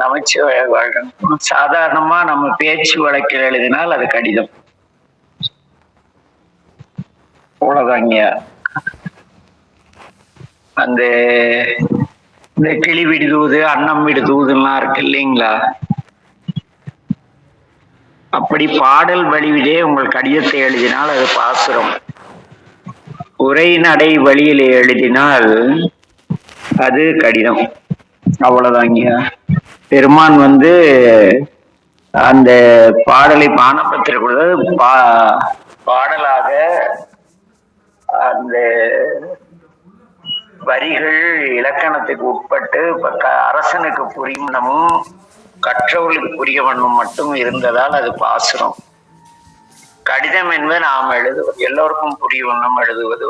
நமச்சிவாய வாழ்க. சாதாரணமா நம்ம பேச்சு வழக்கில் எழுதினால் அது கடிதம். அவ்வளவுதாங்க. அந்த இந்த கிளி விடுதூது அன்னம் விடுதூதுலாம் இருக்கு இல்லைங்களா? அப்படி பாடல் வடிவிலே உங்கள் கடிதத்தை எழுதினால் அது பாசுரம். உரைநடை வழியிலே எழுதினால் அது கடிதம். அவ்வளவுதாங்க. பெருமான் அந்த பாடலை பானபத்திர பாடலாக அந்த வரிகள் இலக்கணத்துக்கு உட்பட்டு அரசனுக்கு புரியவண்ணமும் கற்றவர்களுக்கு புரிய வண்ணம் மட்டும் இருந்ததால் அது பாசுரம். கடிதம் என்பது நாம் எழுதுவது எல்லோருக்கும் புரிய வண்ணம் எழுதுவது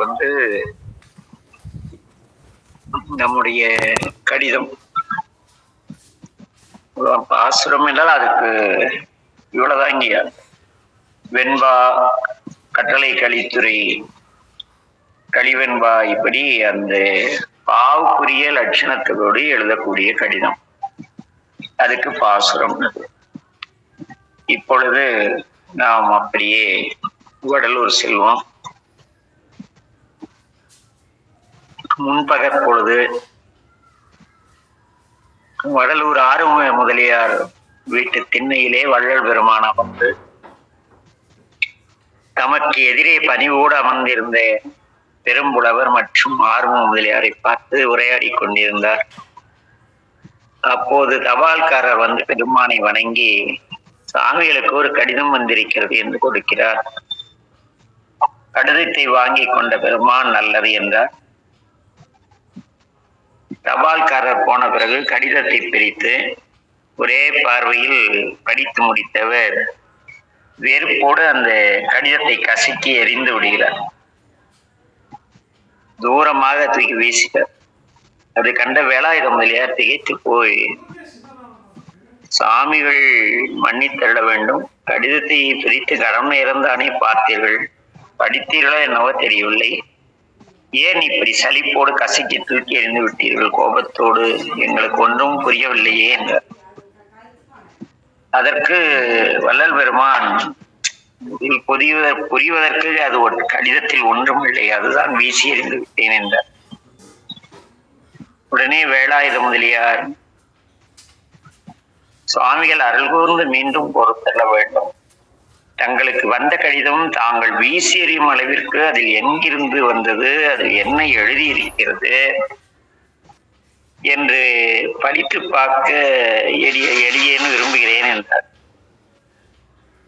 நம்முடைய கடிதம். பாசுரம் என்றால் அதுக்கு இவ்வளவுதாங்க. வெண்பா, கட்டளை கலித்துறை, கலிவெண்பா, இப்படி அந்த பாவுக்குரிய லட்சணத்தோடு எழுதக்கூடிய கடிதம், அதுக்கு பாசுரம். இப்பொழுது நாம் அப்படியே வடலூர் செல்வோம். முன்பகற் பொழுது வடலூர் ஆறுமுக முதலியார் வீட்டு திண்ணையிலே வள்ளல் பெருமான தமக்கு எதிரே பணிவோடு அமர்ந்திருந்த பெரும்புலவர் மற்றும் ஆறுமுக முதலியாரை பார்த்து உரையாடி கொண்டிருந்தார். அப்போது தபால்காரர் பெருமானை வணங்கி, சாமிகளுக்கு ஒரு கடிதம் வந்திருக்கிறது என்று கொடுக்கிறார். கடிதத்தை வாங்கி கொண்ட பெருமான் நல்லது என்றார். தபால்காரர் போன பிறகு கடிதத்தை பிரித்து ஒரே பார்வையில் படித்து முடித்தவர் வெறுப்போடு அந்த கடிதத்தை கசக்கி எறிந்து விடுகிறார். தூரமாக தூக்கி வீசிட்டார். அதை கண்ட வேலாயுத முதலியார் திகைத்து போய், சாமிகள் மன்னித்தள்ள வேண்டும், கடிதத்தை பிரித்து கடமை இறந்தானே பார்த்தீர்கள், படித்தீர்களோ என்னவோ தெரியவில்லை, ஏன் இப்படி சலிப்போடு கசக்கி தூக்கி எறிந்து விட்டீர்கள் கோபத்தோடு, எங்களுக்கு ஒன்றும் புரியவில்லையே என்றார். அதற்கு வள்ளல் பெருமான், புரிவதற்கு அது ஒரு கடிதத்தில் ஒன்றும் இல்லை, அதுதான் வீசி எறிந்து விட்டேன் என்றார். உடனே வேலாயுத முதலியார், சுவாமிகள் அருள் கூர்ந்து மீண்டும் பொறுத்தள்ள வேண்டும், தங்களுக்கு வந்த கடிதம் தாங்கள் வீசி எறியும் அளவிற்கு அதில் எங்கிருந்து வந்தது, அதில் என்ன எழுதியிருக்கிறது என்று படித்து பார்க்க எளியேன்னு விரும்புகிறேன் என்றார்.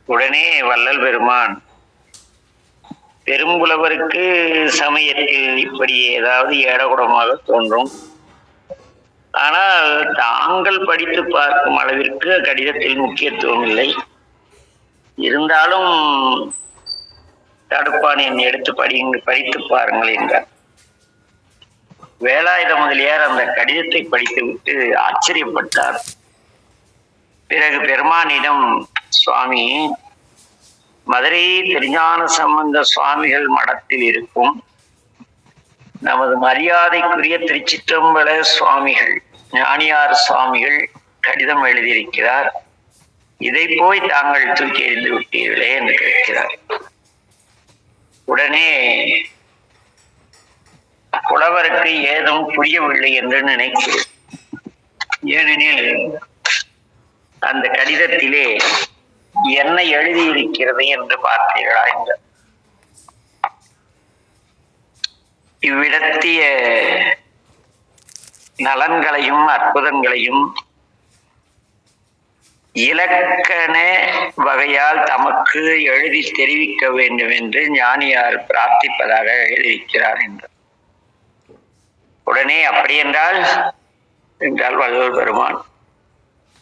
உடனே வள்ளல் பெருமான், பெரும்புலவருக்கு சமயத்தில் இப்படி ஏதாவது ஏடகுடமாக தோன்றும், ஆனால் தாங்கள் படித்து பார்க்கும் அளவிற்கு கடிதத்தில் முக்கியத்துவம் இல்லை, இருந்தாலும் தடுப்பான் என் எடுத்து படித்து பாருங்கள் என்றார். வேலாயுத முதலியார் அந்த கடிதத்தை படித்துவிட்டு ஆச்சரியப்பட்டார். பிறகு பெருமானிடம், சுவாமி, மதுரை திருஞான சம்பந்த சுவாமிகள் மடத்தில் இருக்கும் நமது மரியாதைக்குரிய திருச்சிற்றம்பல சுவாமிகள் ஞானியார் சுவாமிகள் கடிதம் எழுதியிருக்கிறார், இதை போய் தாங்கள் தூக்கி எறிந்து விட்டீர்களே என்று கேட்கிறார். உடனே புலவருக்கு ஏதும் புரியவில்லை என்று நினைக்கிறேன். ஏனெனில் அந்த கடிதத்திலே என்ன எழுதியிருக்கிறது என்று பார்த்தீர்களா என்று. இவ்விடத்திய நலன்களையும் அற்புதங்களையும் இலக்கண வகையால் தமக்கு எழுதி தெரிவிக்க வேண்டும் என்று ஞானியார் பிரார்த்திப்பதாக எழுதியிருக்கிறார் என்று. உடனே அப்படி என்றால் வள்ளல் பெருமான்,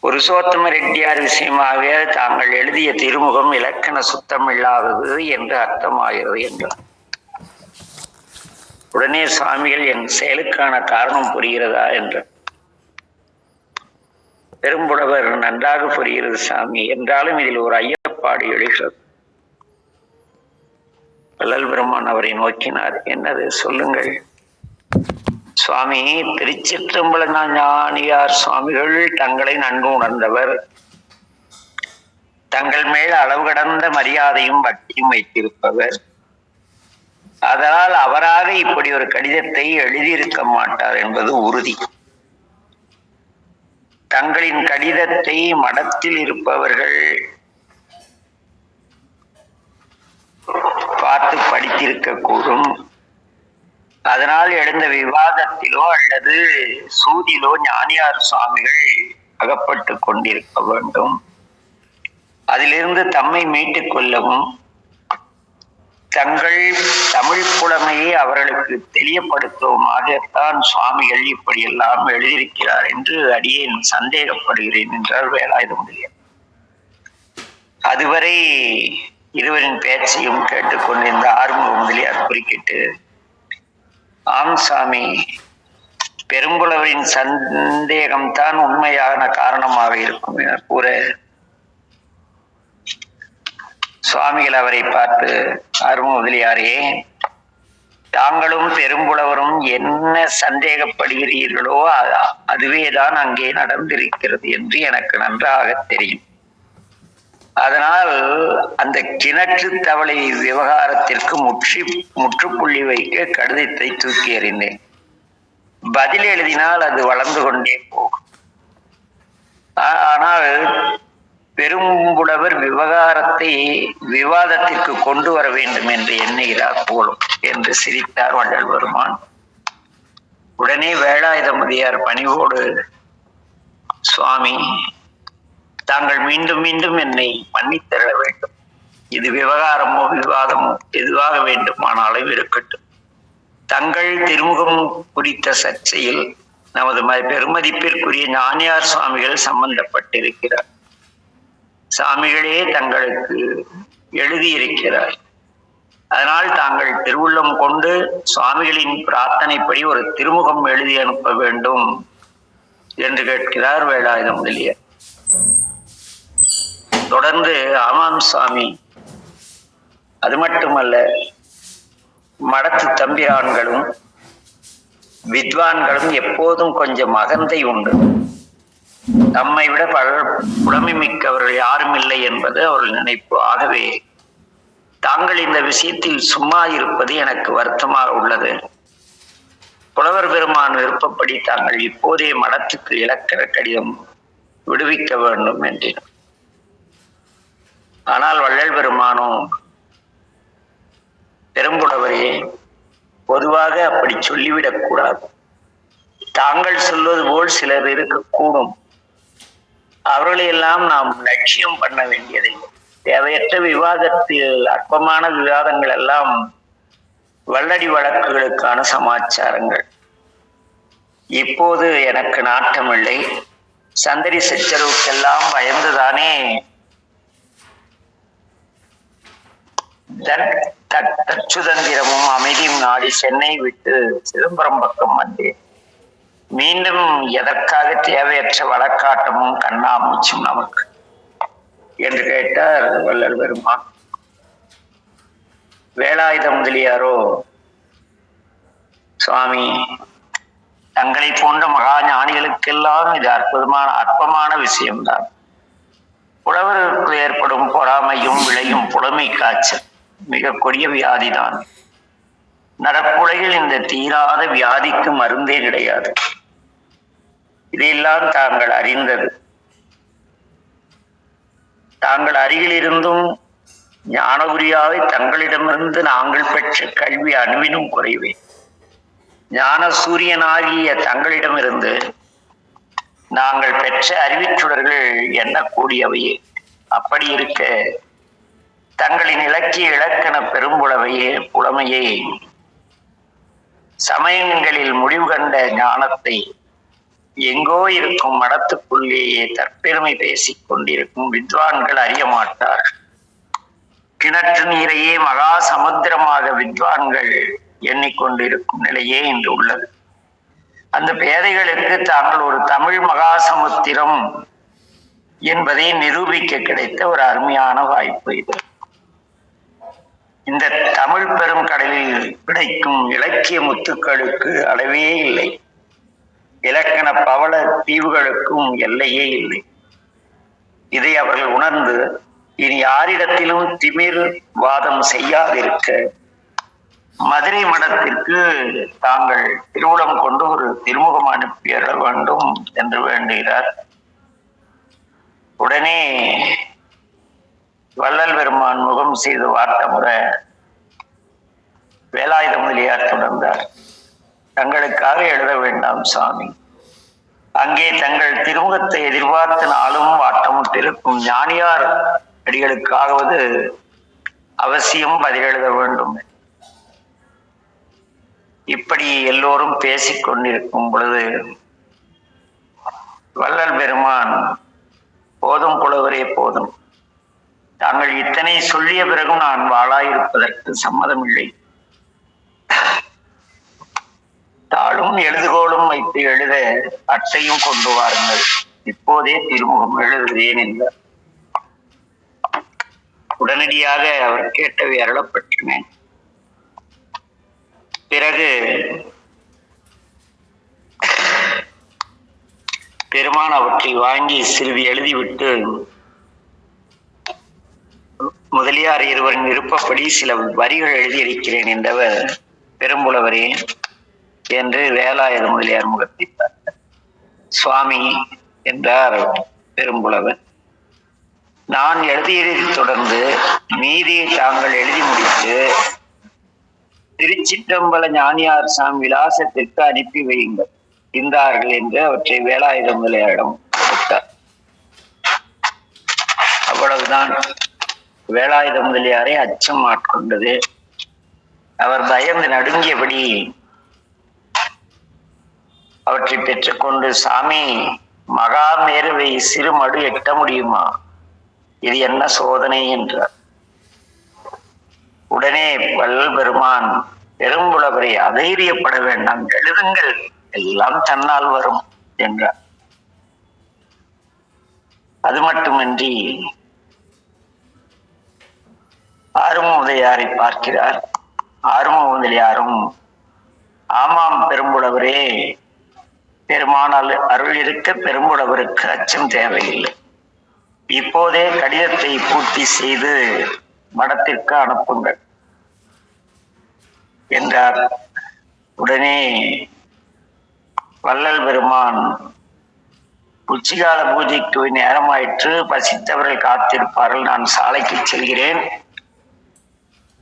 புருஷோத்தம ரெட்டியார் விஷயமாக தாங்கள் எழுதிய திருமுகம் இலக்கண சுத்தம் இல்லாதது என்று அர்த்தமாகிறது என்றார். உடனே சுவாமிகள், என் செயலுக்கான காரணம் புரிகிறதா என்றார். பெரும்புலவர், நன்றாக புரிகிறது சாமி, என்றாலும் இதில் ஒரு ஐயப்பாடு எழுகிறது. வள்ளல் பெருமான் அவரை நோக்கினார். என்னது, சொல்லுங்கள். சுவாமி திருச்சிற்றம்பல ஞானியார் சுவாமிகள் தங்களை நன்கு உணர்ந்தவர். தங்கள் மேல் அளவு கடந்த மரியாதையும் பக்தியும் வைத்திருப்பவர். அதனால் அவராக இப்படி ஒரு கடிதத்தை எழுதியிருக்க மாட்டார் என்பது உறுதி. தங்களின் கடிதத்தை மடத்தில் இருப்பவர்கள் பார்த்து படித்திருக்க கூடும். அதனால் எழுந்த விவாதத்திலோ அல்லது சூதிலோ ஞானியார் சுவாமிகள் அகப்பட்டு கொண்டிருக்க வேண்டும். அதிலிருந்து தம்மை மீட்டுக் கொள்ளவும் தங்கள் தமிழ் புலமையை அவர்களுக்கு தெரியப்படுத்தவுமாகத்தான் சுவாமிகள் இப்படியெல்லாம் எழுதியிருக்கிறார் என்று அடியேன் சந்தேகப்படுகிறேன் என்றார் வேலாயுத முதலியார். அதுவரை இருவரின் பேச்சையும் கேட்டுக்கொண்டிருந்த ஆறுமுக முதலியார் குறுக்கிட்டு, ஆம் சாமி, பெரும்புலவரின் சந்தேகம்தான் உண்மையான காரணமாக இருக்கும் என கூற, சுவாமிகள் அவரை பார்த்து, ஆறுமுக முதலியாரே, தாங்களும் பெரும்புலவரும் என்ன சந்தேகப்படுகிறீர்களோ அதுவேதான் அங்கே நடந்திருக்கிறது என்று எனக்கு நன்றாக தெரியும். அதனால் அந்த கிணற்று தவளை விவகாரத்திற்கு முற்றுப்புள்ளி வைக்க கடிதத்தை தூக்கி எறிந்தேன். பதில் எழுதினால் அது வளர்ந்து கொண்டே போகும். ஆனால் பெரும்புலவர் விவகாரத்தை விவாதத்திற்கு கொண்டு வர வேண்டும் என்று எண்ணுகிறார் போலும் என்று சிரித்தார் வள்ளல் பெருமான். உடனே வேலாயுத முதலியார் பணிவோடு, சுவாமி, தாங்கள் மீண்டும் மீண்டும் என்னை மன்னித்தர வேண்டும். இது விவகாரமோ விவாதமோ எதுவாக வேண்டுமானாலும் இருக்கட்டும். தங்கள் திருமுகம் குறித்த சர்ச்சையில் நமது பெருமதிப்பிற்குரிய ஞானியார் சுவாமிகள் சம்பந்தப்பட்டிருக்கிறார். சாமிகளே தங்களுக்கு எழுதியிருக்கிறார். அதனால் தாங்கள் திருவுள்ளம் கொண்டு சுவாமிகளின் பிரார்த்தனைப்படி ஒரு திருமுகம் எழுதி அனுப்ப வேண்டும் என்று கேட்கிறார் வேலாயுத முதலியார். தொடர்ந்து, ஆமாம் சுவாமி, அது மட்டுமல்ல, மடத்து தம்பிரான்களும் வித்வான்களும் எப்போதும் கொஞ்சம் அகந்தை உண்டு. தம்மை விட புலமை மிக்கவர்கள் யாரும் இல்லை என்பது அவர்கள் நினைப்பு. ஆகவே தாங்கள் இந்த விஷயத்தில் சும்மா இருப்பது எனக்கு வருத்தமாக உள்ளது. புலவர் பெருமான் விருப்பப்படி தாங்கள் இப்போதே மடத்துக்கு இலக்கண கடிதம் விடுவிக்க வேண்டும் என்றார். ஆனால் வள்ளல் பெருமானோ, பெரும்புலவரே, பொதுவாக அப்படி சொல்லிவிடக் கூடாது. தாங்கள் சொல்வது போல் சிலர் இருக்கக்கூடும். அவர்களையெல்லாம் நாம் லட்சியம் பண்ண வேண்டியதில்லை. தேவையற்ற விவாதத்தில் அற்பமான விவாதங்கள் எல்லாம் வல்லடி வழக்குகளுக்கான சமாச்சாரங்கள். இப்போது எனக்கு நாட்டமில்லை. சந்தடி சச்சரவுக்கெல்லாம் பயந்துதானே தற்சுதந்திரமும் அமைதியும் நாடி சென்னை விட்டு சிதம்பரம் பக்கம் வந்தேன். மீண்டும் எதற்காக தேவையற்ற வழக்காட்டமும் கண்ணாமூச்சும் நமக்கு என்று கேட்டார் வள்ளல் பெருமான். வேலாயுத முதலியாரோ, சுவாமி, தங்களை போன்ற மகா ஞானிகளுக்கெல்லாம் இது அற்பமான விஷயம்தான். புலவர்களுக்கு ஏற்படும் பொறாமையும் விளையும் புலமை காய்ச்சல் மிக கொடிய வியாதிதான். நடப்புலையில் இந்த தீராத வியாதிக்கு மருந்தே கிடையாது. இதையெல்லாம் தாங்கள் அறிந்தது. தாங்கள் அருகில் இருந்தும் ஞானகுரியாவை தங்களிடமிருந்து நாங்கள் பெற்ற கல்வி அணுவினும் குறைவே. ஞான சூரியனாகிய தங்களிடமிருந்து நாங்கள் பெற்ற அறிவிச்சுடர்கள் எண்ணக்கூடியவையே. அப்படி இருக்க தங்களின் இலக்கிய இலக்கண புலமையை சமயங்களில் முடிவு கண்ட ஞானத்தை எங்கோ இருக்கும் மடத்துக்குள்ளேயே தற்பெருமை பேசிக் கொண்டிருக்கும் வித்வான்கள் அறிய மாட்டார். கிணற்று நீரையே மகா சமுத்திரமாக வித்வான்கள் எண்ணிக்கொண்டிருக்கும் நிலையே இன்று உள்ளது. அந்த பேதைகளுக்கு தாங்கள் ஒரு தமிழ் மகா சமுத்திரம் என்பதை நிரூபிக்க கிடைத்த ஒரு அருமையான வாய்ப்பு இது. இந்த தமிழ் பெரும் கடலில் கிடைக்கும் இலக்கிய முத்துக்களுக்கு அளவே இல்லை. இலக்கண பவள தீவுகளுக்கும் எல்லையே இல்லை. இதை அவர்கள் உணர்ந்து இனி யாரிடத்திலும் திமிர் வாதம் செய்யாதிருக்க மதுரை மடத்திற்கு தாங்கள் திருவுளம் கொண்டு ஒரு திருமுகம் அனுப்பியற வேண்டும் என்று வேண்டுகிறார். உடனே வள்ளல் பெருமான் முகம் செய்து வார்த்த முறை வேலாயுத முதலியார் தொடர்ந்தார். தங்களுக்காக எழுத வேண்டாம் சாமி, அங்கே தங்கள் திருமுகத்தை எதிர்பார்த்து நாளும் வாட்டமுட்டிருக்கும் ஞானியார் அடிகளுக்காவது அவசியம் பதில் எழுத வேண்டும். இப்படி எல்லோரும் பேசிக் கொண்டிருக்கும் பொழுது வள்ளல் பெருமான், போதும் புலவரே போதும், தாங்கள் இத்தனை சொல்லிய பிறகும் நான் வாழாயிருப்பதற்கு சம்மதமில்லை. தாளும் எழுதுகோளும் வைத்து எழுத அட்டையும் கொண்டு வாருங்கள், இப்போதே திருமுகம் எழுதுகிறேன் என்றார். உடனடியாக அவர் கேட்டவை அருளப்பட்டன. பிறகு பெருமான் அவற்றை வாங்கி சிறிது எழுதிவிட்டு, முதலியார் இருவரின் விருப்பப்படி சில வரிகள் எழுதியிருக்கிறேன் என்றவர், பெரும்புலவரே என்று வேலாயுத முதலியார் முகத்தை பார்த்தார். சுவாமி என்றார் பெரும்புலவர். நான் எழுதியதை தொடர்ந்து மீதியை தாங்கள் எழுதி முடித்து திருச்சிற்றம்பல ஞானியார் சாமி விலாசத்திற்கு அனுப்பி வையுங்கள் என்றார்கள் என்று அவற்றை வேலாயுத முதலியாரிடம் கொடுத்தார். அவ்வளவுதான். வேலாயுத முதலியாரை அச்சம் ஆட்கொண்டது. அவர் பயந்து நடுங்கியபடி அவற்றை பெற்றுக்கொண்டு, சாமி, மகா மேருவை சிறு மடு எட்ட முடியுமா? இது என்ன சோதனை என்றார். உடனே வள்ளல் பெருமான், பெரும்புலவரை அதைரியப்பட வேண்டாம், எழுதுங்கள், எல்லாம் தன்னால் வரும் என்றார். அது மட்டுமின்றி ஆறும முதலியாரை பார்க்கிறார். ஆறும முதலியாரும், ஆமாம் பெரும்புலவரே, பெருமானால் அருள் இருக்க பெரும்புலவருக்கு அச்சம் தேவையில்லை, இப்போதே கடிதத்தை பூர்த்தி செய்து மடத்திற்கு அனுப்புங்கள் என்றார். உடனே வள்ளல் பெருமான், உச்சிகால பூஜைக்கு நேரமாயிற்று, பசித்தவர்கள் காத்திருப்பார்கள், நான் சாலைக்கு செல்கிறேன்,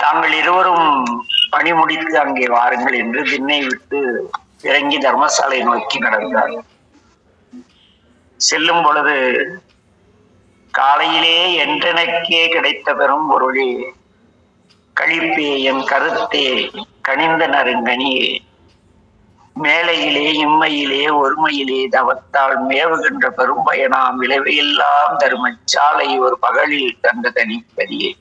தாங்கள் இருவரும் பணி முடித்து அங்கே வாருங்கள் என்று திண்ணை விட்டு இறங்கி தர்மசாலை நோக்கி நடந்தார். செல்லும் பொழுது, காலையிலே என்றெனக்கே கிடைத்த பெரும் பொருளே, கழிப்பே என் கருத்தே, கனிந்த நறுங்கனியே, மேலையிலே இம்மையிலே ஒருமையிலே தவத்தால் மேவுகின்ற பெரும் பயனாம் விளைவையெல்லாம் தருமச்சாலை ஒரு பகலில் தந்த தனிப்பதியே,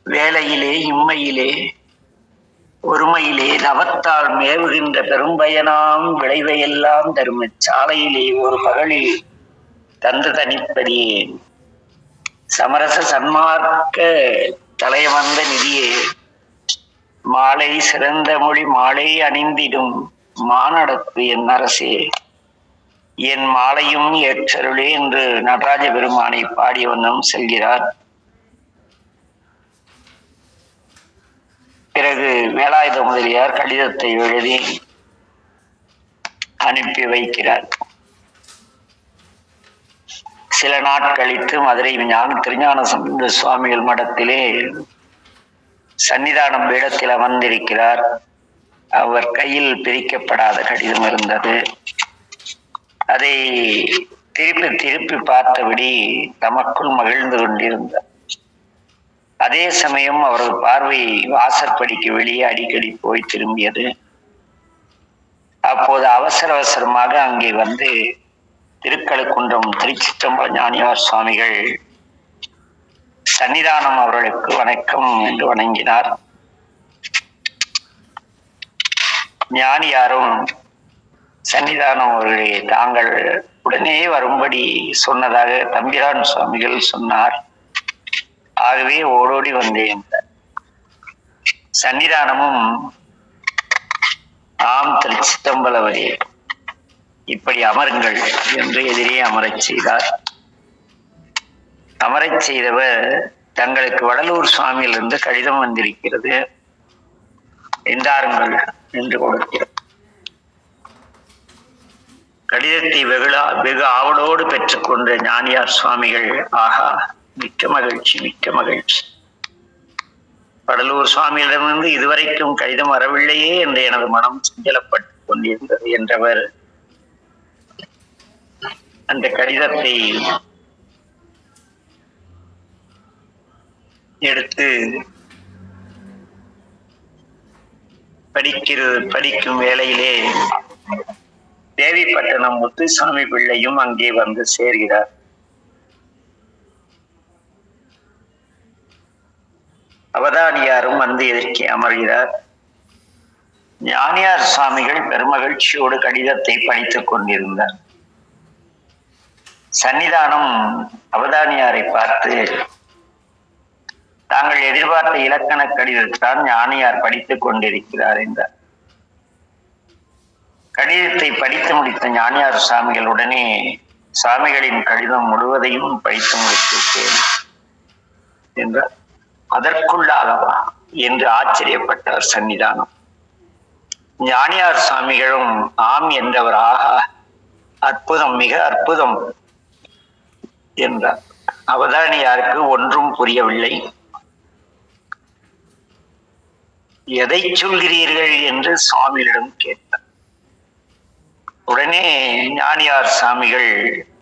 வேலையிலே இம்மையிலே ஒருமையிலே தவத்தால் மேவுகின்ற பெரும்பயனாம் விளைவையெல்லாம் தருமச்சாலையிலே ஒரு பகலில் தந்து தனிப்பதியே, சமரச சன்மார்க்க தலைவந்த நிதியே, மாலை சிறந்த மொழி மாலை அணிந்திடும் மானடத்து என் அரசே, என் மாலையும் ஏற்றருளே என்று நடராஜ பெருமானை பாடிய வண்ணம் செல்கிறார். பிறகு வேலாயுத முதலியார் கடிதத்தை எழுதி அனுப்பி வைக்கிறார். சில நாட்களித்து மதுரை திருஞான சம்பந்த சுவாமிகள் மடத்திலே சன்னிதானம் பீடத்தில் அமர்ந்திருக்கிறார். அவர் கையில் பிரிக்கப்படாத கடிதம் இருந்தது. அதை திருப்பி திருப்பி பார்த்தபடி தமக்குள் மகிழ்ந்து கொண்டிருந்தார். அதே சமயம் அவரது பார்வை வாசற்படிக்கு வெளியே அடிக்கடி போய் திரும்பியது. அப்போது அவசர அவசரமாக அங்கே வந்து திருக்கழுக்குன்றம் திருச்சிற்றம்பல ஞானியார் சுவாமிகள் சன்னிதானம் அவர்களுக்கு வணக்கம் என்று வணங்கினார். ஞானியாரும் சன்னிதானம் அவர்களை தாங்கள் உடனே வரும்படி சொன்னதாக தம்பிரான் சுவாமிகள் சொன்னார். ஆகவே ஓடோடி வந்தேன். சன்னிதானமும் ஆம் திருச்சிற்றம்பலவரே, இப்படி அமருங்கள் என்று எதிரே அமரச் செய்தார். அமரச் செய்தவர், தங்களுக்கு வடலூர் சுவாமியிலிருந்து கடிதம் வந்திருக்கிறது, என்றாருங்கள் என்று கொடுக்கிறார். கடிதத்தை வெகு ஆவலோடு பெற்றுக்கொண்ட ஞானியார் சுவாமிகள், ஆகா, மிக்க மகிழ்ச்சி, மிக்க மகிழ்ச்சி. வடலூர் சுவாமியிடமிருந்து இதுவரைக்கும் கடிதம் வரவில்லையே என்று எனது மனம் சஞ்சலப்பட்டுக் கொண்டிருந்தது என்றவர் அந்த கடிதத்தை எடுத்து படிக்கும் வேளையிலே தேவிப்பட்டணம் முத்துசாமி பிள்ளையும் அங்கே வந்து சேர்கிறார். அவதானியாரும் வந்து எதிர்க்கே அமர்கிறார். ஞானியார் சுவாமிகள் பெருமகிழ்ச்சியோடு கடிதத்தை படித்துக் கொண்டிருந்தார். சன்னிதானம் அவதானியாரை பார்த்து, தாங்கள் எதிர்பார்த்த இலக்கண கடிதத்தான் ஞானியார் படித்துக் கொண்டிருக்கிறார் என்றார். கடிதத்தை படித்து முடித்த ஞானியார் சுவாமிகள் உடனே சுவாமிகளின் கடிதம் முழுவதையும் படித்து முடித்திருக்கேன் என்றார். அதற்குள்ளாகவா என்று ஆச்சரியப்பட்டார் சன்னிதானம். ஞானியார் சுவாமிகளும் ஆம் என்றவர், ஆகா, அற்புதம், மிக அற்புதம் என்றார். அவதானியாருக்கு ஒன்றும் புரியவில்லை. எதை சொல்கிறீர்கள் என்று சுவாமியிடம் கேட்டார். உடனே ஞானியார் சுவாமிகள்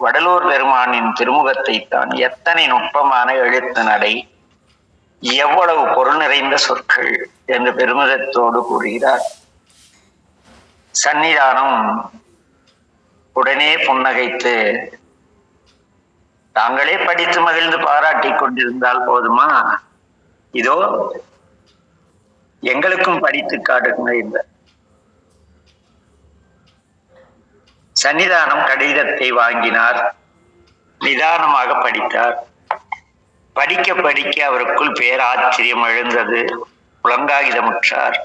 வடலூர் பெருமானின் திருமுகத்தை தான், எத்தனை நுட்பமான எழுத்து நடை, எவ்வளவு பொருள் நிறைந்த சொற்கள் என்று பெருமிதத்தோடு கூறுகிறார். சன்னிதானம் உடனே புன்னகைத்து, தாங்களே படித்து மகிழ்ந்து பாராட்டி கொண்டிருந்தால் போதுமா, இதோ எங்களுக்கும் படித்து காட்டுங்க என்றார். சன்னிதானம் கடிதத்தை வாங்கினார். நிதானமாக படித்தார். படிக்க படிக்க அவருக்குள் பேராச்சரியம் எழுந்தது. புலங்காகிதமுற்றார்.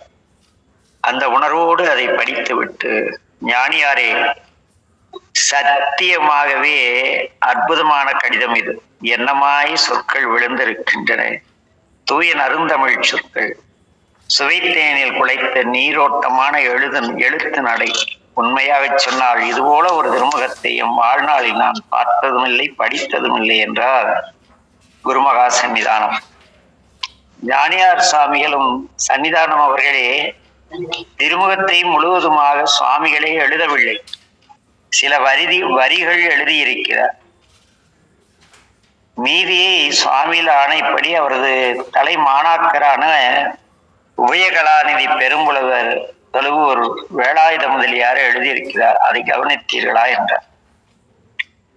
அந்த உணர்வோடு அதை படித்துவிட்டு, ஞானியாரே, சத்தியமாகவே அற்புதமான கடிதம் இது. என்னமாய் சொற்கள் விழுந்திருக்கின்றன. தூய நறுந்தமிழ் சொற்கள், சுவைத்தேனில் குலைத்த நீரோட்டமான எழுத்து நடை. உண்மையாக சொன்னால் இதுபோல ஒரு திருமுகத்தையும் வாழ்நாளில் நான் பார்த்ததும் இல்லை, படித்ததும் இல்லை என்றார் குருமகா சன்னிதானம். ஞானியார் சுவாமிகளும் சன்னிதானம் அவர்களே திருமுகத்தை முழுவதுமாக சுவாமிகளே எழுதவில்லை, சில வரிகள் எழுதியிருக்கிறார். மீதியை சுவாமியில் ஆணைப்படி அவரது தலை மாணாக்கரான உபயகலாநிதி பெரும்புலவர் தொழுவூர் வேலாயுத முதலியார் எழுதியிருக்கிறார். அதை கவனித்தீர்களா என்றார்.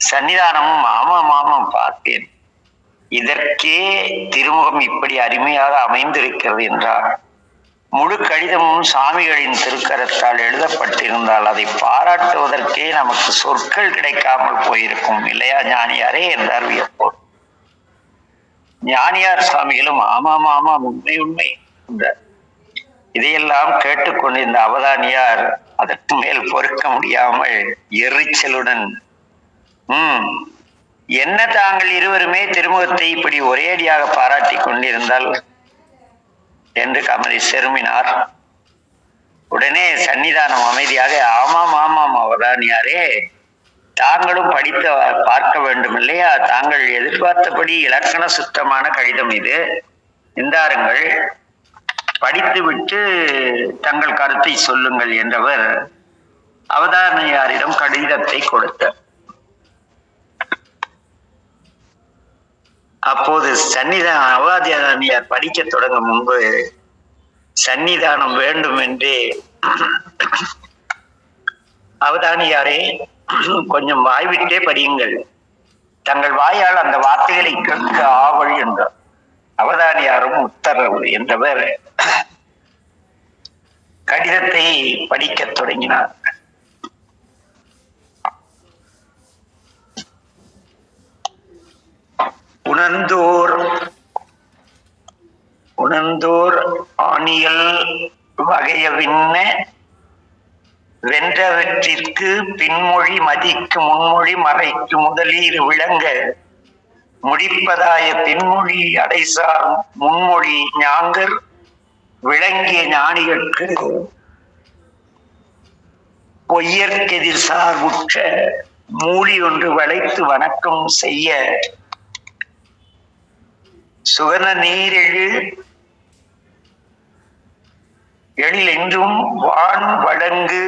சன்னிதானமும் ஆமாம் ஆமாம் பார்த்தேன், இதற்கே திருமுகம் இப்படி அருமையாக அமைந்திருக்கிறது என்றார். முழு கடிதமும் சுவாமிகளின் திருக்கரத்தால் எழுதப்பட்டிருந்தால் அதை பாராட்டுவதற்கே நமக்கு சொற்கள் கிடைக்காமல் போயிருக்கும் இல்லையா ஞானியாரே என்றார் வியப்போடு. ஞானியார் சுவாமிகளும் ஆமாம் ஆமாம், உண்மை உண்மை என்றார். இதையெல்லாம் கேட்டுக்கொண்டிருந்த அவதானியார் அதற்கு மேல் பொறுக்க முடியாமல் எரிச்சலுடன், என்ன தாங்கள் இருவருமே திருமுகத்தை இப்படி ஒரேடியாக பாராட்டி கொண்டிருந்தால் என்று கமலை செருமினார். உடனே சன்னிதானம் அமைதியாக, ஆமாம் ஆமாம் அவதானியாரே, தாங்களும் படித்து பார்க்க வேண்டும் இல்லையா, தாங்கள் எதிர்பார்த்தபடி இலக்கண சுத்தமான கடிதம் இது, இந்தாருங்கள், படித்துவிட்டு தங்கள் கருத்தை சொல்லுங்கள் என்றவர் அவதானியாரிடம் கடிதத்தை கொடுத்தார். அப்போது அவதானியார் படிக்க தொடங்கும் முன்பு சன்னிதானம் வேண்டும் என்றே, அவதானியாரே கொஞ்சம் வாய்விட்டே படியுங்கள், தங்கள் வாயால் அந்த வார்த்தைகளை கேட்க ஆவல் என்றார். அவதானியாரும் உத்தரவு என்றவர் கடிதத்தை படிக்க தொடங்கினார். உணர்ந்தோர் உணர்ந்தோர் ஆணியல் வகையவின்ன வென்றவற்றிற்கு பின்மொழி மதிக்கு முன்மொழி மறைக்கு முதலீடு விளங்க முடிப்பதாய பின்மொழி அடைசார் முன்மொழி ஞாங்கர் விளங்கிய ஞானிகளுக்கு பொய்யற்கெதிர் சார்புற்ற மூலி ஒன்று வளைத்து வணக்கம் செய்ய சுகன நீரெழு எழிலென்றும் வான் வழங்கு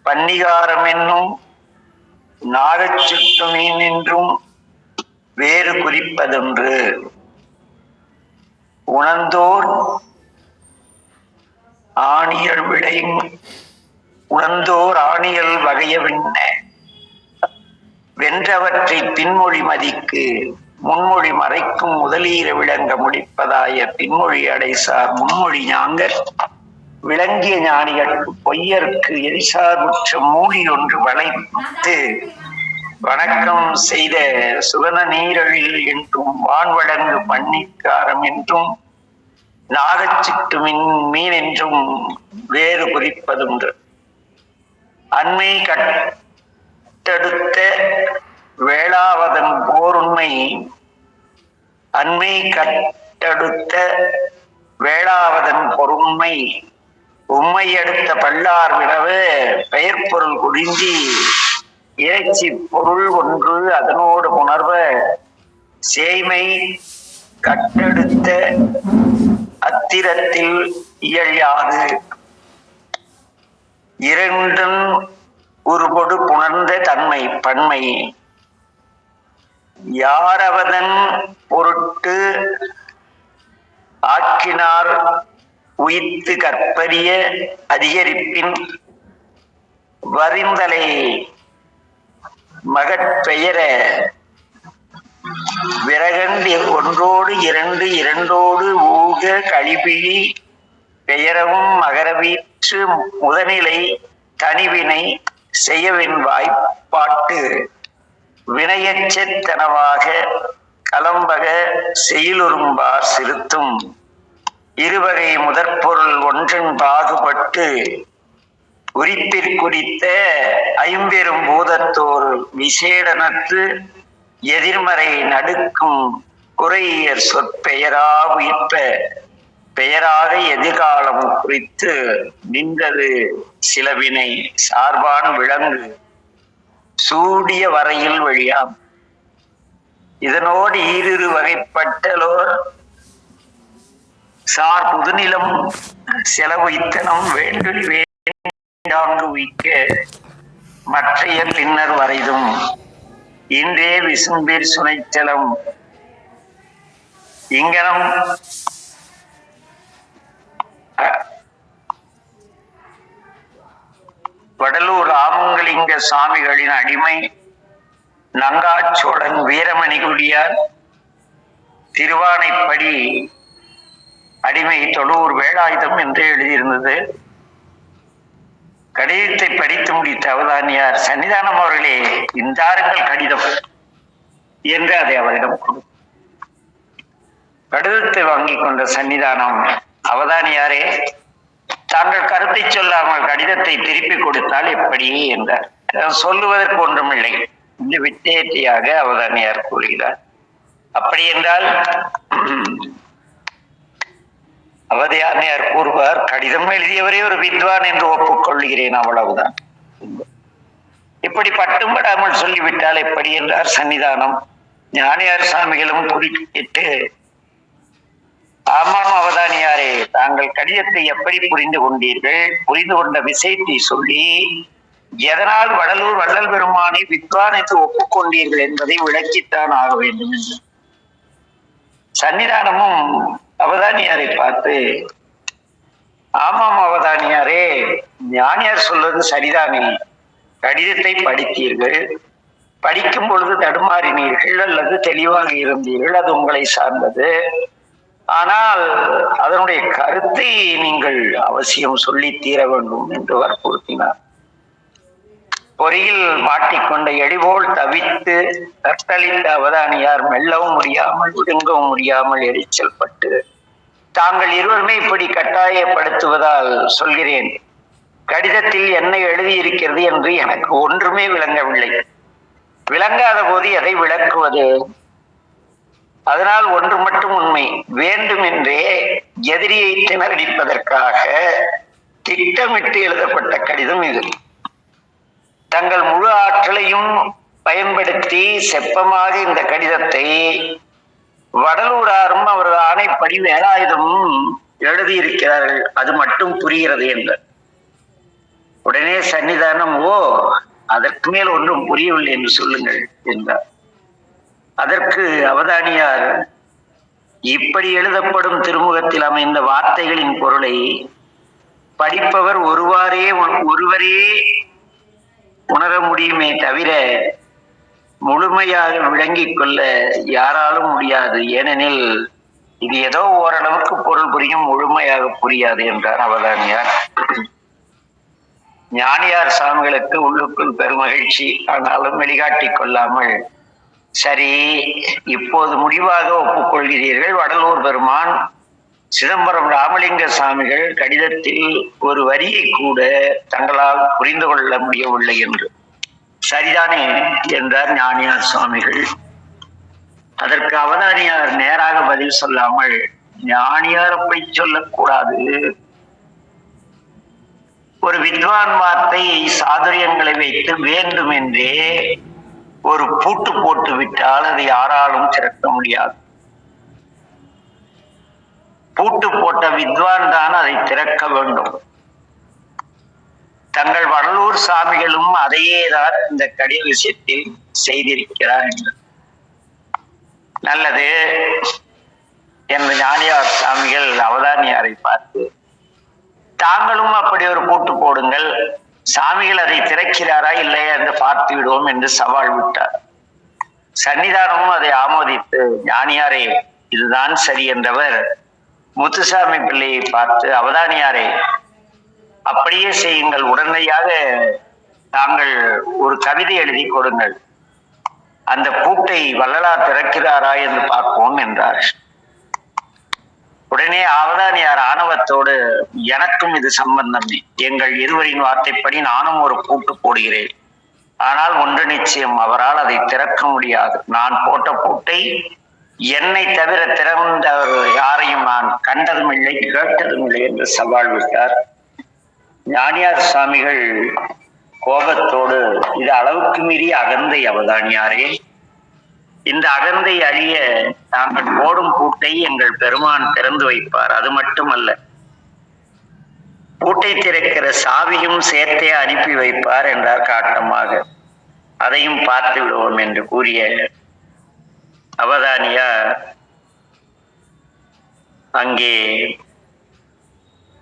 பன்னிகாரம் என்னும் நாகச் சுட்டு மீன் என்றும் வேறு குறிப்பதொன்று. உணர்ந்தோர் ஆணியல் விளையும் உணர்ந்தோர் ஆணியல் வகையவின்ன வென்றவற்றை பின்மொழி மதிக்கு முன்மொழி மறைக்கும் முதலீர விளங்க முடிப்பதாய பின்மொழி அடைசார் முன்மொழி ஞாங்கர் விளங்கிய ஞானிகளுக்கு பொய்யருக்கு எரிசார்புற்ற மூலி ஒன்று வளைத்து வணக்கம் செய்த சுகன நீரழில் என்றும் வான்வழங்கு பன்னிக்காரம் என்றும் நாகச்சிட்டு மீன் என்றும் வேறு குறிப்பதுண்டு. அண்மை கட்டெடுத்த வேளாவதன் போருண்மை அண்மை கட்டெடுத்த வேளாவதன் பொருண்மை உண்மை எடுத்த பல்லார் வினவு பெயர் பொருள் குடிஞ்சி இறைச்சி பொருள் ஒன்று அதனோடு உணர்வ சேய்மை கட்டெடுத்த அத்திரத்தில் இயல்யாது இரண்டும் உருபொடு புணர்ந்த தன்மை பன்மை யாரவதன் பொருட்டு ஆக்கினார் உயிர்த்து கற்பரிய அதிகரிப்பின் வரிந்தலை மகற்பெயர விறகண்டு ஒன்றோடு இரண்டு இரண்டோடு ஊக கழிபிழி பெயரவும் மகரவீற்று முதனிலை தனிவினை செய்யவின் வாய்ப்பாட்டு வினையச்சத்தனவாக கலம்பக செயலுறும்பார் சிறுத்தும் இருவகை முதற்பொருள் ஒன்றன் பாகுபட்டு உரிப்பிற்குறித்த ஐம்பெரும் பூதத்தோர் விசேடனத்து எதிர்மறை நடுக்கும் குறையர் சொற்பெயரா உயிர்ப்ப பெயராக எதிர்காலம் குறித்து நின்றது சிலவினை சார்பான் விளங்கு சூடிய வரையில் வழியாம். இதனோடு ஈரிரு வகைப்பட்டலோர் சார் புதுநிலம் செலவு இத்தனம் வேண்டும் வேண்டாங்கு உயிக்க மற்றைய பின்னர் வரைதும் இன்றே விசும்பிற் சுனைச்சலம் இங்கனம் வடலூர் ராமங்கலிங்க சாமிகளின் அடிமை நங்காச்சோழன் வீரமணி குடியார் திருவானைப்படி அடிமை தொழூர் வேலாயுதம் என்று எழுதியிருந்தது. கடிதத்தை படித்து முடித்த அவதானியார், சன்னிதானம் அவர்களே, இந்தாருங்கள் கடிதம் என்று அதை அவரிடம் கொடு. கடிதத்தை வாங்கி கொண்ட சன்னிதானம், அவதானியாரே, தாங்கள் கருத்தை சொல்லாமல் கடிதத்தை திருப்பி கொடுத்தால் எப்படி என்றார். சொல்லுவதற்கு ஒன்றுமில்லை என்று வித்தேற்றியாக அவதானியார் கூறுகிறார். அப்படி என்றால் அவதானியார் கூறுவார், கடிதம் எழுதியவரே ஒரு வித்வான் என்று ஒப்புக்கொள்கிறேன், அவ்வளவுதான். இப்படி பட்டும்படாமல் சொல்லிவிட்டால் எப்படி என்றார் சன்னிதானம். ஞானியார் சாமிகளும் குறுக்கிட்டு, ஆமாம் அவதானியாரே, தாங்கள் கடிதத்தை எப்படி புரிந்து கொண்டீர்கள்? புரிந்து கொண்ட விஷயத்தை சொல்லி எதனால் வடலூர் வள்ளல் பெருமானை வித்வான் என்று ஒப்புக்கொண்டீர்கள் என்பதை விளக்கித்தான் ஆக வேண்டும் என்று. சன்னிதானமும் அவதானியாரை பார்த்து, ஆமாம் அவதானியாரே, ஞானியார் சொல்வது சரிதானே. கடிதத்தை படித்தீர்கள், படிக்கும் பொழுது தடுமாறினீர்கள் அல்லது தெளிவாக இருந்தீர்கள், அது உங்களை சார்ந்தது. ஆனால் அதனுடைய கருத்தை நீங்கள் அவசியம் சொல்லி தீர வேண்டும் என்று வற்புறுத்தினார். பொறியில் மாட்டிக்கொண்ட எடிபோல் தவித்து தத்தளித்த அவதானியார் மெல்லவும் முடியாமல் ஒதுங்கவும் முடியாமல் எரிச்சல் பட்டு, தாங்கள் இருவருமே இப்படி கட்டாயப்படுத்துவதால் சொல்கிறேன், கடிதத்தில் என்ன எழுதியிருக்கிறது என்று எனக்கு ஒன்றுமே விளங்கவில்லை. விளங்காத போது எதை விளக்குவது? அதனால் ஒன்று மட்டும் உண்மை, வேண்டுமென்றே எதிரியை திணறடிப்பதற்காக திட்டமிட்டு எழுதப்பட்ட கடிதம் இது. தங்கள் முழு ஆற்றலையும் பயன்படுத்தி செப்பமாக இந்த கடிதத்தை வடலூராரும் அவரது ஆணைப்படி வேலாயுதமும் எழுதியிருக்கிறார்கள், அது மட்டும் புரிகிறது என்றார். உடனே சன்னிதானம், ஓ, அதற்கு மேல் ஒன்றும் புரியவில்லை என்று சொல்லுங்கள் என்றார். அதற்கு அவதானியார், இப்படி எழுதப்படும் திருமுகத்தில் அமைந்த வார்த்தைகளின் பொருளை படிப்பவர் ஒருவரே உணர முடியுமே தவிர முழுமையாக விளங்கிக் கொள்ள யாராலும் முடியாது. ஏனெனில் இது ஏதோ ஓரளவுக்கு பொருள் புரியும், முழுமையாக புரியாது என்றார் அவதானியார். ஞானியார் சாமிகளுக்கு உள்ளுக்குள் பெருமகிழ்ச்சி, ஆனாலும் வெளிக்காட்டிக் கொள்ளாமல், சரி, இப்போது முடிவாக ஒப்புக்கொள்கிறீர்கள், வடலூர் பெருமான் சிதம்பரம் ராமலிங்க சாமிகள் கடிதத்தில் ஒரு வரியை கூட தங்களால் புரிந்து கொள்ள முடியவில்லை என்று. சரிதானே என்றார் ஞானியார் சுவாமிகள். அதற்கு அவதானியார் நேராக பதில் சொல்லாமல், ஞானியார் அப்படி சொல்லக்கூடாது, ஒரு வித்வான் வார்த்தை சாதுரியங்களை வைத்து வேண்டுமென்றே ஒரு பூட்டு போட்டு விட்டால் அதை யாராலும் திறக்க முடியாது. பூட்டு போட்ட வித்வான் தான் அதை திறக்க வேண்டும். தங்கள் வடலூர் சாமிகளும் அதையே தான் இந்த கடித விஷயத்தில் செய்திருக்கிறார். நல்லது என்று ஞானியார் சாமிகள் அவதானியாரை பார்த்து, தாங்களும் அப்படி ஒரு பூட்டு போடுங்கள், சாமிகள் அதை திறக்கிறாரா இல்லையா என்று பார்த்து விடுவோம் என்று சவால் விட்டார். சன்னிதானமும் அதை ஆமோதித்து, ஞானியாரே இதுதான் சரி என்றவர் முத்துசாமி பிள்ளையை பார்த்து, அவதானியாரே அப்படியே செய்யுங்கள், உடனடியாக தாங்கள் ஒரு கவிதை எழுதி கொடுங்கள், அந்த பூட்டை வள்ளலார் திறக்கிறாரா என்று பார்ப்போம் என்றார். உடனே அவதானியார் ஆணவத்தோடு, எனக்கும் இது சம்பந்தமே, எங்கள் இருவரின் வார்த்தைப்படி நானும் ஒரு பூட்டு போடுகிறேன், ஆனால் ஒன்று நிச்சயம், அவரால் அதை திறக்க முடியாது. நான் போட்ட பூட்டை என்னை தவிர திறந்தவர் யாரையும் நான் கண்டதும் இல்லை, கேட்டதும் இல்லை என்று சவால் விட்டார். ஞானியார் சுவாமிகள் கோபத்தோடு, இது அளவுக்கு மீறி அகந்தை அவதானியாரே, இந்த அகந்தை அழிய நாங்கள் போடும் பூட்டை எங்கள் பெருமான் திறந்து வைப்பார், அது மட்டுமல்ல பூட்டை திறக்கிற சாவியும் சேர்த்தே அனுப்பி வைப்பார் என்றார் காட்டமாக. அதையும் பார்த்து விடுவோம் என்று கூறிய அவதானியார் அங்கே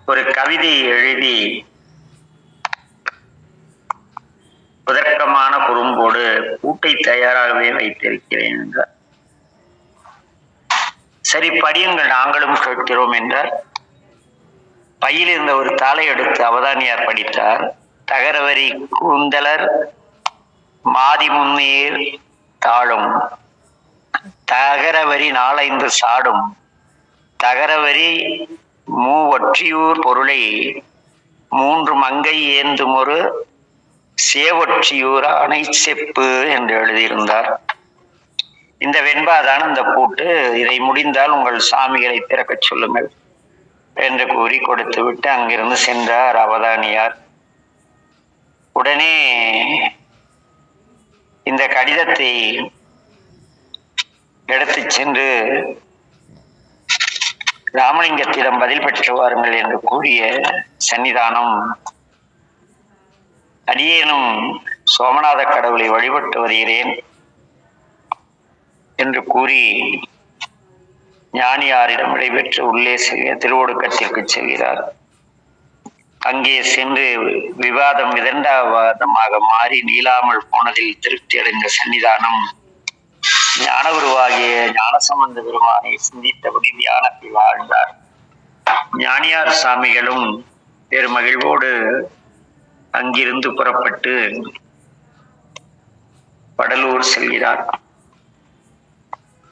ஒரு கவிதையை எழுதி புதர்க்கமான குறும்போடு பூட்டை தயாராகவே வைத்திருக்கிறேன் என்றார். சரி, படியுங்கள், நாங்களும் கேட்கிறோம் என்றார். பையில் இருந்த ஒரு தாளை எடுத்து அவதானியார் படித்தார். தகரவரி கூந்தலர் மாதி முன்னேர் தாழும், தகரவரி 4-5 சாடும், தகரவரி மூவொற்றியூர் பொருளை 3 மங்கை ஏந்தும் ஒரு சேவொற்றியூர் அணை செப்பு என்று எழுதியிருந்தார். இந்த வெண்பாதான் இந்த பூட்டு, இதை முடிந்தால் உங்கள் சாமிகளை திறக்கச் சொல்லுங்கள் என்று கூறி கொடுத்து விட்டு அங்கிருந்து சென்றார் அவதானியார். உடனே இந்த கடிதத்தை எடுத்து சென்று ராமலிங்கத்திடம் பதில் பெற்று வாருங்கள் என்று கூறிய சன்னிதானம், அடியேனும் சோமநாத கடவுளை வழிபட்டு வருகிறேன் என்று கூறி ஞானியாரிடம் விடைபெற்று உள்ளே திருவொடுக்கத்திற்கு செல்கிறார். அங்கே சென்று விவாதம் விதண்டாவாதமாக மாறி நீளாமல் போனதில் திருப்தி அடைந்த சன்னிதானம் ஞானகுருவாகிய ஞானசம்பந்த பெருமானை சிந்தித்தபடி தியானத்தில் வாழ்ந்தார். ஞானியார் சாமிகளும் பெருமகிழ்வோடு அங்கிருந்து புறப்பட்டு வடலூர் செல்கிறார்.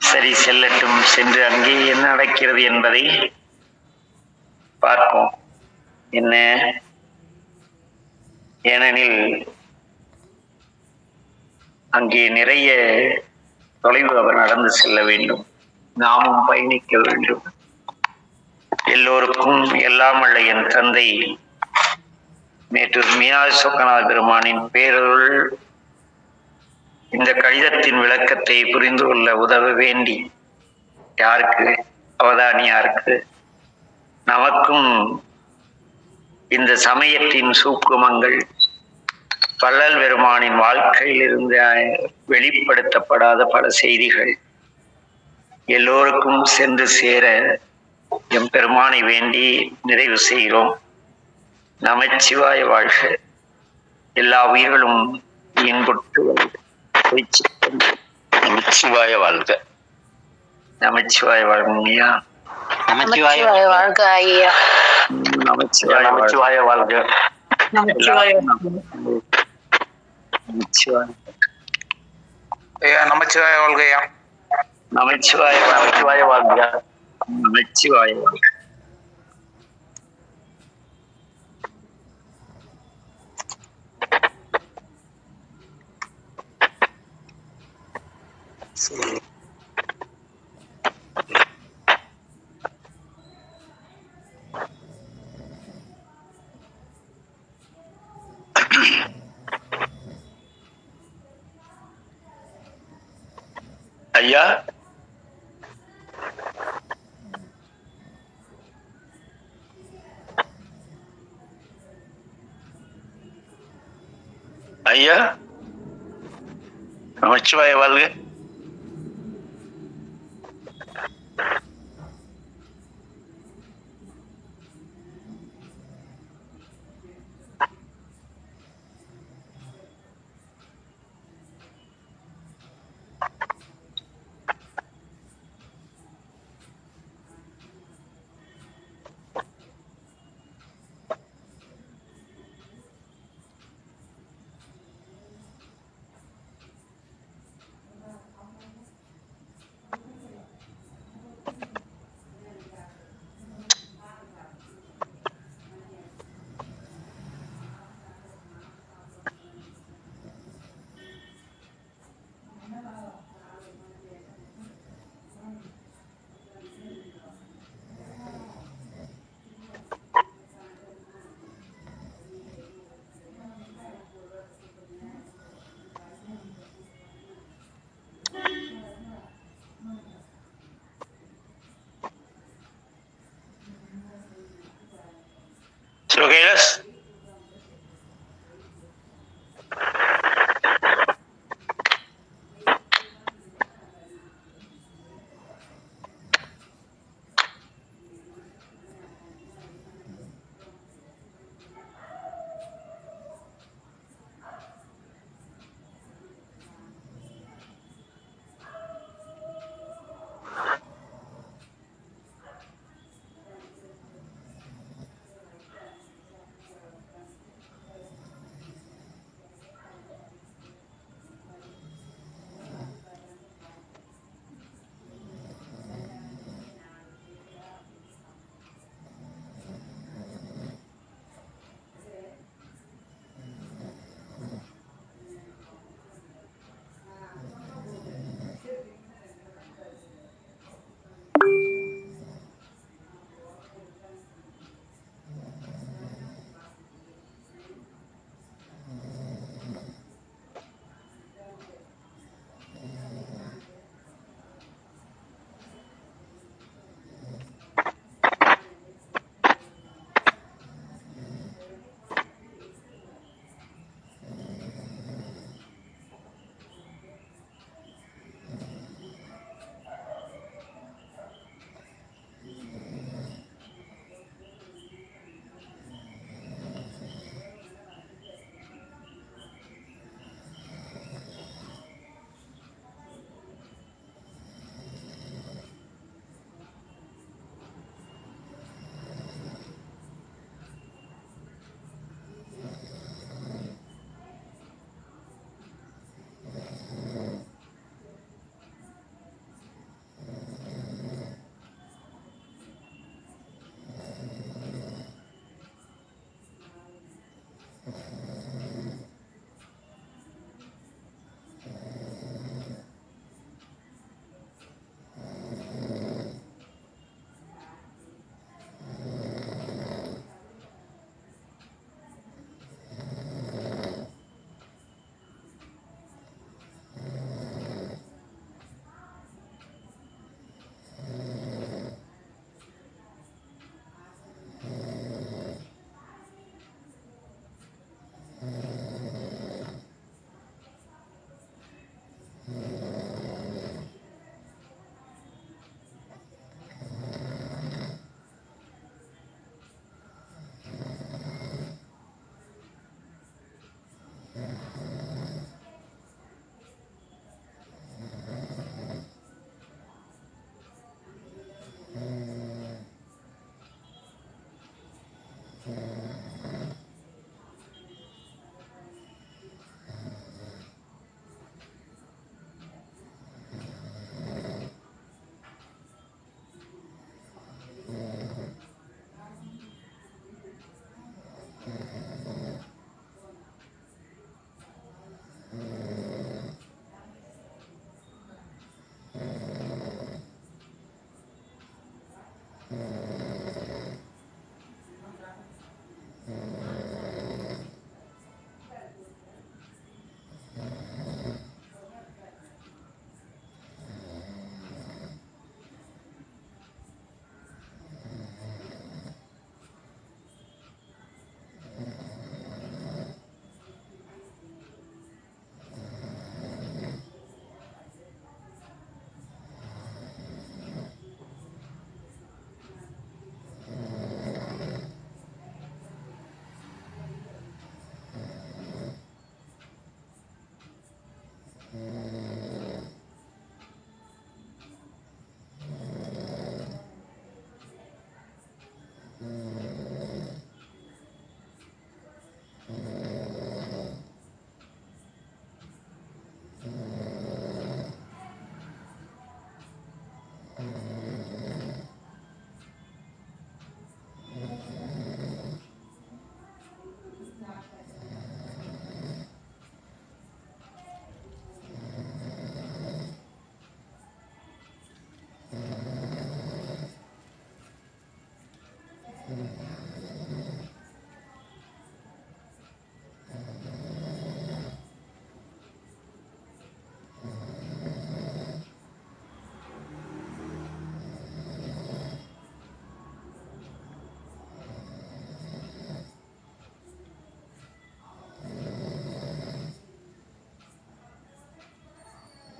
சரி, செல்லட்டும். சென்று அங்கே என்ன நடக்கிறது என்பதை பார்ப்போம். என்ன, ஏனெனில் அங்கே நிறைய தொலைவு அவர் நடந்து செல்ல வேண்டும், நாமும் பயணிக்க வேண்டும். எல்லோருக்கும் எல்லாம் வல்ல என் தந்தை மேட்டூர் மீனாட்சி சொக்கநாத பெருமானின் பேரருள் இந்த கடிதத்தின் விளக்கத்தை புரிந்து கொள்ள உதவ வேண்டி, யாருக்கு? அவதானியாருக்கு, நமக்கும் இந்த சமயத்தின் சூக்குமங்கள், வள்ளல் பெருமானின் வாழ்க்கையில் இருந்த வெளிப்படுத்தப்படாத பல செய்திகள் எல்லோருக்கும் சென்று சேர எம் பெருமானை வேண்டி நிறைவு செய்கிறோம். நமச்சிவாய வாழ்க. எல்லா உயிர்களும் இன்புற்று நமச்சிவாய வாழ்க. நமச்சிவாய வாழ்கையா. நமச்சிவாய வாழ்க ஐயா. நமச்சிவாய நமச்சிவாய வாழ்க. நமச்சிவாய நமச்சிவாய வாழ்கையா. நமச்சிவாய நமச்சிவாய வாழ்க. நமச்சிவாய வாழ்க. ஐயா, ஐயா, நமச்சிவாய வாழ்க.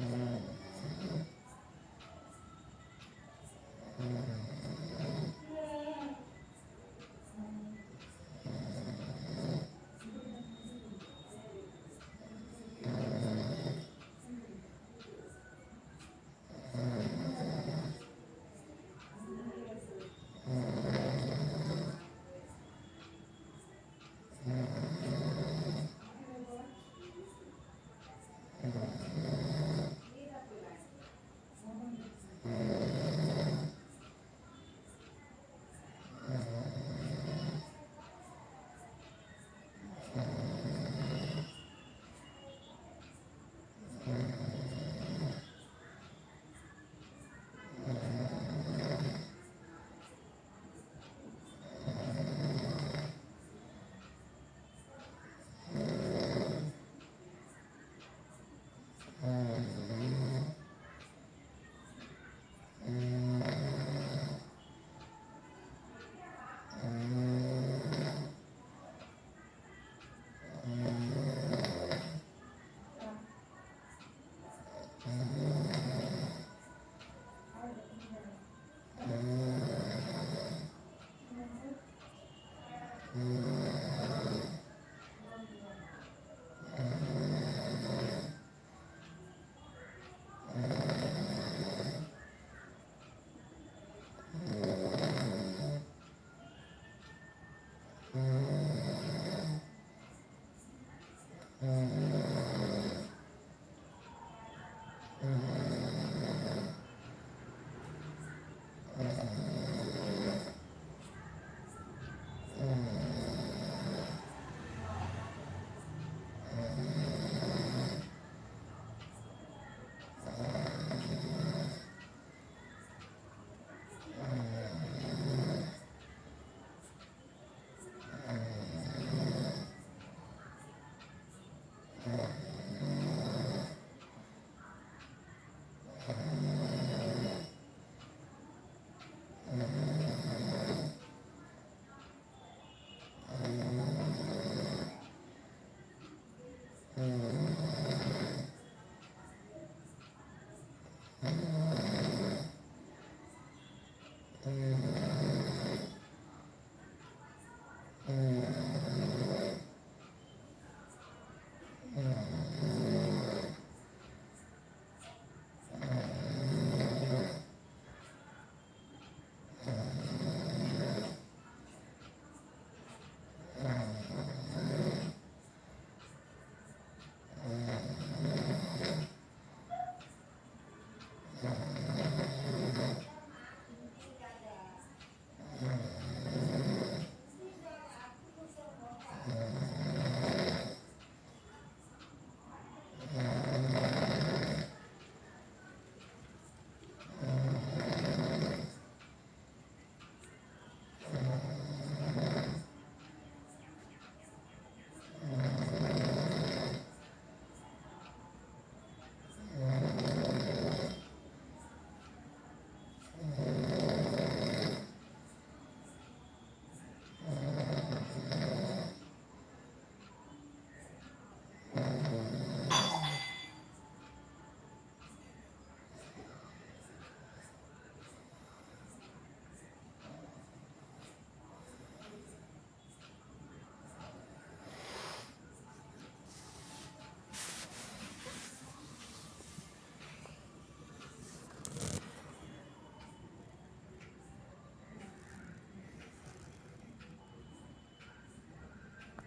Mm-hmm.